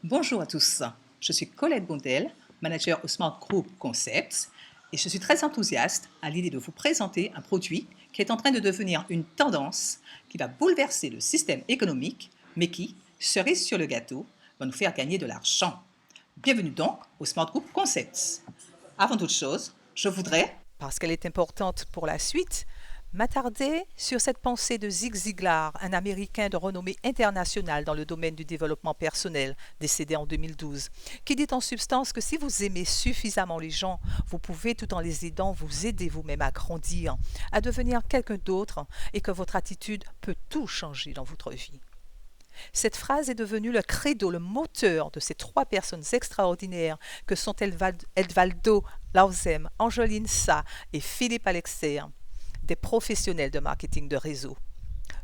Bonjour à tous, je suis Colette Bondel, manager au Smart Group Concepts, et je suis très enthousiaste à l'idée de vous présenter un produit qui est en train de devenir une tendance qui va bouleverser le système économique, mais qui, cerise sur le gâteau, va nous faire gagner de l'argent. Bienvenue donc au Smart Group Concepts. Avant toute chose, je voudrais, parce qu'elle est importante pour la suite, m'attarder sur cette pensée de Zig Ziglar, un Américain de renommée internationale dans le domaine du développement personnel, décédé en 2012, qui dit en substance que si vous aimez suffisamment les gens, vous pouvez, tout en les aidant, vous aider vous-même à grandir, à devenir quelqu'un d'autre, et que votre attitude peut tout changer dans votre vie. Cette phrase est devenue le credo, le moteur de ces trois personnes extraordinaires que sont Edvaldo Lausem, Angeline Sa et Philippe Alexer, des professionnels de marketing de réseau.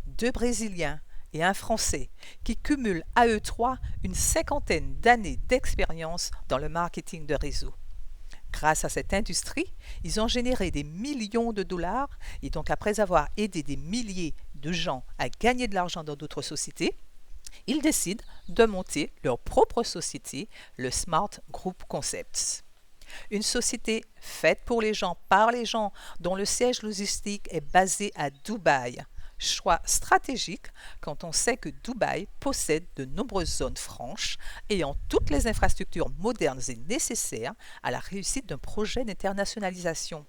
Deux Brésiliens et un Français qui cumulent à eux trois une cinquantaine d'années d'expérience dans le marketing de réseau. Grâce à cette industrie, ils ont généré des millions de dollars et donc après avoir aidé des milliers de gens à gagner de l'argent dans d'autres sociétés, ils décident de monter leur propre société, le Smart Group Concepts. Une société faite pour les gens, par les gens, dont le siège logistique est basé à Dubaï. Choix stratégique quand on sait que Dubaï possède de nombreuses zones franches ayant toutes les infrastructures modernes et nécessaires à la réussite d'un projet d'internationalisation.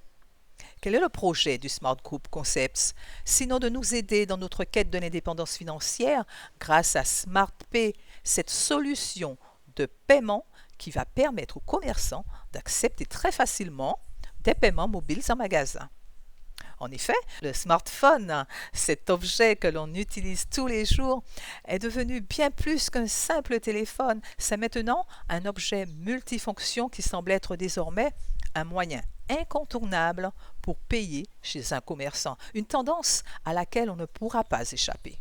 Quel est le projet du Smart Group Concepts? Sinon de nous aider dans notre quête de l'indépendance financière grâce à SmartPay, cette solution de paiement qui va permettre aux commerçants d'accepter très facilement des paiements mobiles en magasin. En effet, le smartphone, cet objet que l'on utilise tous les jours, est devenu bien plus qu'un simple téléphone. C'est maintenant un objet multifonction qui semble être désormais un moyen incontournable pour payer chez un commerçant, une tendance à laquelle on ne pourra pas échapper.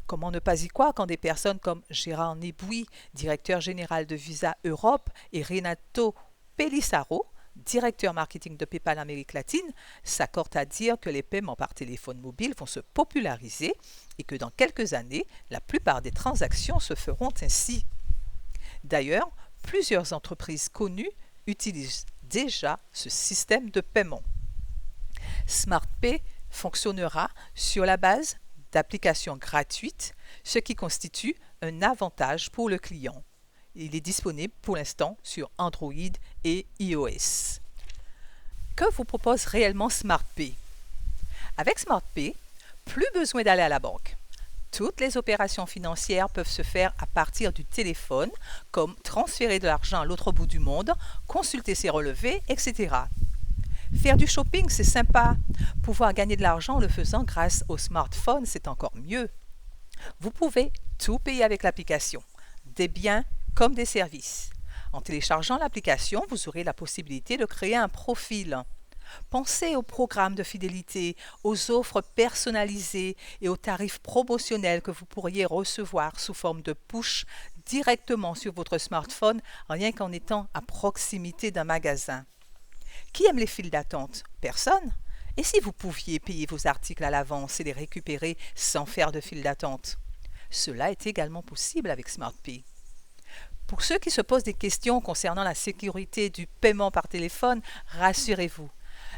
Comment ne pas y croire quand des personnes comme Gérard Neboui, directeur général de Visa Europe, et Renato Pelissaro, directeur marketing de PayPal Amérique latine, s'accordent à dire que les paiements par téléphone mobile vont se populariser et que dans quelques années, la plupart des transactions se feront ainsi. D'ailleurs, plusieurs entreprises connues utilisent déjà ce système de paiement. SmartPay fonctionnera sur la base d'applications gratuites, ce qui constitue un avantage pour le client. Il est disponible pour l'instant sur Android et iOS. Que vous propose réellement SmartPay? Avec SmartPay, plus besoin d'aller à la banque. Toutes les opérations financières peuvent se faire à partir du téléphone, comme transférer de l'argent à l'autre bout du monde, consulter ses relevés, etc. Faire du shopping, c'est sympa. Pouvoir gagner de l'argent en le faisant grâce au smartphone, c'est encore mieux. Vous pouvez tout payer avec l'application, des biens comme des services. En téléchargeant l'application, vous aurez la possibilité de créer un profil. Pensez aux programmes de fidélité, aux offres personnalisées et aux tarifs promotionnels que vous pourriez recevoir sous forme de push directement sur votre smartphone, rien qu'en étant à proximité d'un magasin. Qui aime les files d'attente? Personne. Et si vous pouviez payer vos articles à l'avance et les récupérer sans faire de file d'attente? Cela est également possible avec SmartPay. Pour ceux qui se posent des questions concernant la sécurité du paiement par téléphone, rassurez-vous.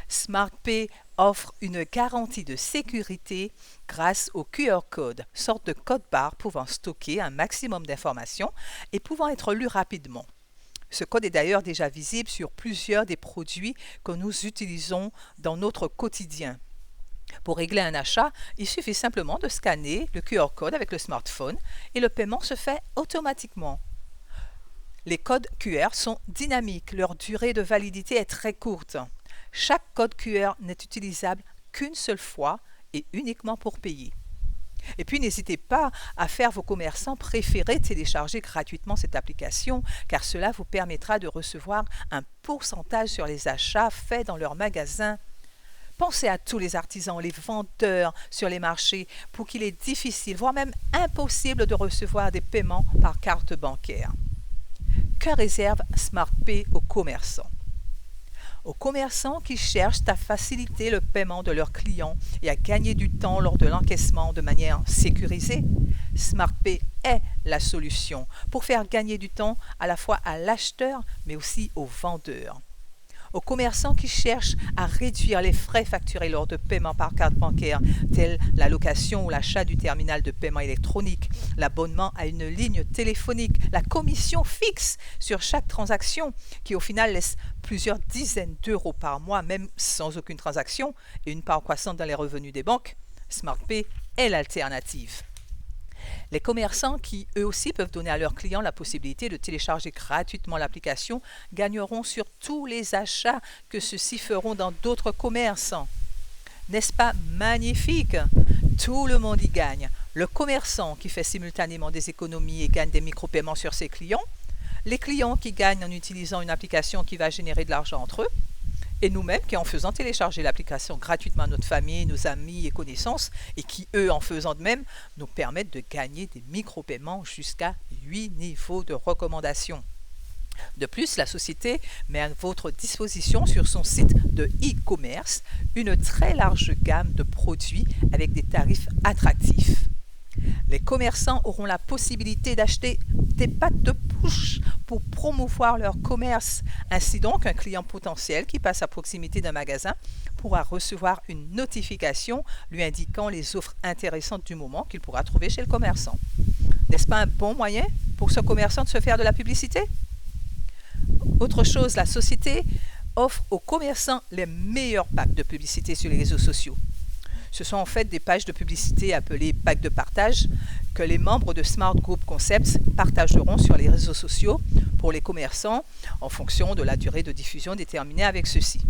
SmartPay offre une garantie de sécurité grâce au QR code, sorte de code-barre pouvant stocker un maximum d'informations et pouvant être lu rapidement. Ce code est d'ailleurs déjà visible sur plusieurs des produits que nous utilisons dans notre quotidien. Pour régler un achat, il suffit simplement de scanner le QR code avec le smartphone et le paiement se fait automatiquement. Les codes QR sont dynamiques, leur durée de validité est très courte. Chaque code QR n'est utilisable qu'une seule fois et uniquement pour payer. Et puis n'hésitez pas à faire vos commerçants préférés télécharger gratuitement cette application car cela vous permettra de recevoir un pourcentage sur les achats faits dans leur magasin. Pensez à tous les artisans, les vendeurs sur les marchés pour qu'il est difficile, voire même impossible de recevoir des paiements par carte bancaire. Que réserve SmartPay aux commerçants? Aux commerçants qui cherchent à faciliter le paiement de leurs clients et à gagner du temps lors de l'encaissement de manière sécurisée, SmartPay est la solution pour faire gagner du temps à la fois à l'acheteur mais aussi au vendeur. Aux commerçants qui cherchent à réduire les frais facturés lors de paiements par carte bancaire, tels la location ou l'achat du terminal de paiement électronique, l'abonnement à une ligne téléphonique, la commission fixe sur chaque transaction, qui au final laisse plusieurs dizaines d'euros par mois, même sans aucune transaction, et une part croissante dans les revenus des banques, SmartPay est l'alternative. Les commerçants qui, eux aussi, peuvent donner à leurs clients la possibilité de télécharger gratuitement l'application gagneront sur tous les achats que ceux-ci feront dans d'autres commerces. N'est-ce pas magnifique? Tout le monde y gagne. Le commerçant qui fait simultanément des économies et gagne des micro-paiements sur ses clients, les clients qui gagnent en utilisant une application qui va générer de l'argent entre eux, et nous-mêmes qui, en faisant télécharger l'application gratuitement à notre famille, nos amis et connaissances, et qui, eux, en faisant de même, nous permettent de gagner des micro-paiements jusqu'à 8 niveaux de recommandation. De plus, la société met à votre disposition sur son site de e-commerce une très large gamme de produits avec des tarifs attractifs. Les commerçants auront la possibilité d'acheter des packs de push pour promouvoir leur commerce. Ainsi donc, un client potentiel qui passe à proximité d'un magasin pourra recevoir une notification lui indiquant les offres intéressantes du moment qu'il pourra trouver chez le commerçant. N'est-ce pas un bon moyen pour ce commerçant de se faire de la publicité? Autre chose, la société offre aux commerçants les meilleurs packs de publicité sur les réseaux sociaux. Ce sont en fait des pages de publicité appelées packs de partage que les membres de Smart Group Concepts partageront sur les réseaux sociaux pour les commerçants en fonction de la durée de diffusion déterminée avec ceux-ci.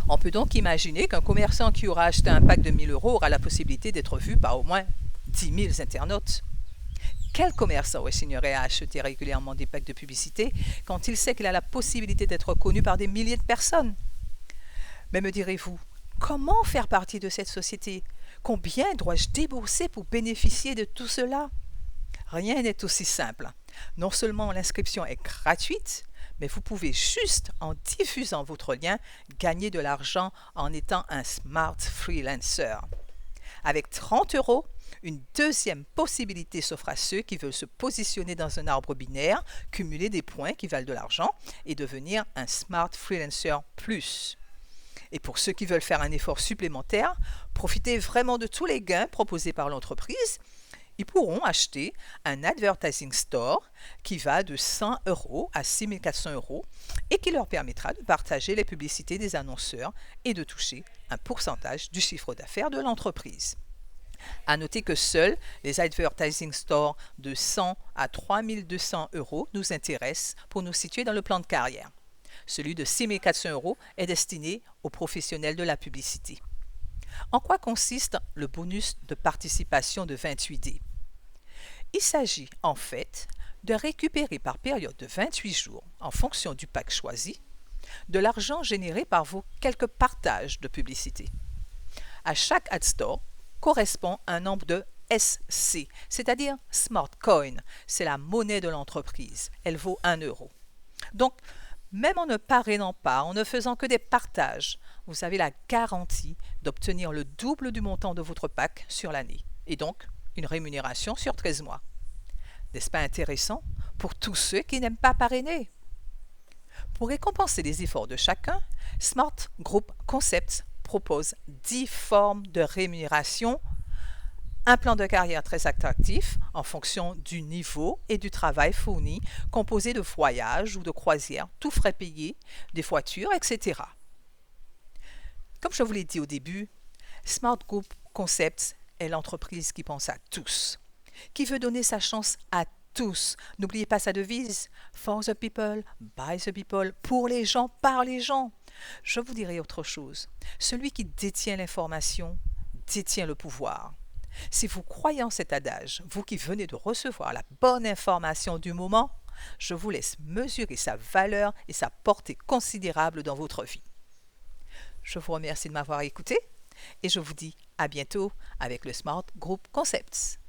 On peut donc imaginer qu'un commerçant qui aura acheté un pack de 1 000 € aura la possibilité d'être vu par au moins 10 000 internautes. Quel commerçant signerait à acheter régulièrement des packs de publicité quand il sait qu'il a la possibilité d'être connu par des milliers de personnes? Mais me direz-vous, comment faire partie de cette société? Combien dois-je débourser pour bénéficier de tout cela? Rien n'est aussi simple. Non seulement l'inscription est gratuite, mais vous pouvez juste, en diffusant votre lien, gagner de l'argent en étant un smart freelancer. Avec 30 €, une deuxième possibilité s'offre à ceux qui veulent se positionner dans un arbre binaire, cumuler des points qui valent de l'argent et devenir un smart freelancer plus. Et pour ceux qui veulent faire un effort supplémentaire, profiter vraiment de tous les gains proposés par l'entreprise, ils pourront acheter un advertising store qui va de 100 € à 6 400 € et qui leur permettra de partager les publicités des annonceurs et de toucher un pourcentage du chiffre d'affaires de l'entreprise. À noter que seuls les advertising stores de 100 à 3 200 € nous intéressent pour nous situer dans le plan de carrière. Celui de 6 400 € est destiné aux professionnels de la publicité. En quoi consiste le bonus de participation de 28D? Il s'agit en fait de récupérer par période de 28 jours, en fonction du pack choisi, de l'argent généré par vos quelques partages de publicité. À chaque ad store correspond un nombre de SC, c'est-à-dire Smart Coin. C'est la monnaie de l'entreprise. Elle vaut 1 €. Donc, même en ne parrainant pas, en ne faisant que des partages, vous avez la garantie d'obtenir le double du montant de votre pack sur l'année, et donc une rémunération sur 13 mois. N'est-ce pas intéressant pour tous ceux qui n'aiment pas parrainer? Pour récompenser les efforts de chacun, Smart Group Concepts propose 10 formes de rémunération, un plan de carrière très attractif en fonction du niveau et du travail fourni, composé de voyages ou de croisières, tout frais payés, des voitures, etc. Comme je vous l'ai dit au début, Smart Group Concepts est l'entreprise qui pense à tous, qui veut donner sa chance à tous. N'oubliez pas sa devise, for the people, by the people, pour les gens, par les gens. Je vous dirai autre chose. Celui qui détient l'information détient le pouvoir. Si vous croyez en cet adage, vous qui venez de recevoir la bonne information du moment, je vous laisse mesurer sa valeur et sa portée considérable dans votre vie. Je vous remercie de m'avoir écouté et je vous dis à bientôt avec le Smart Group Concepts.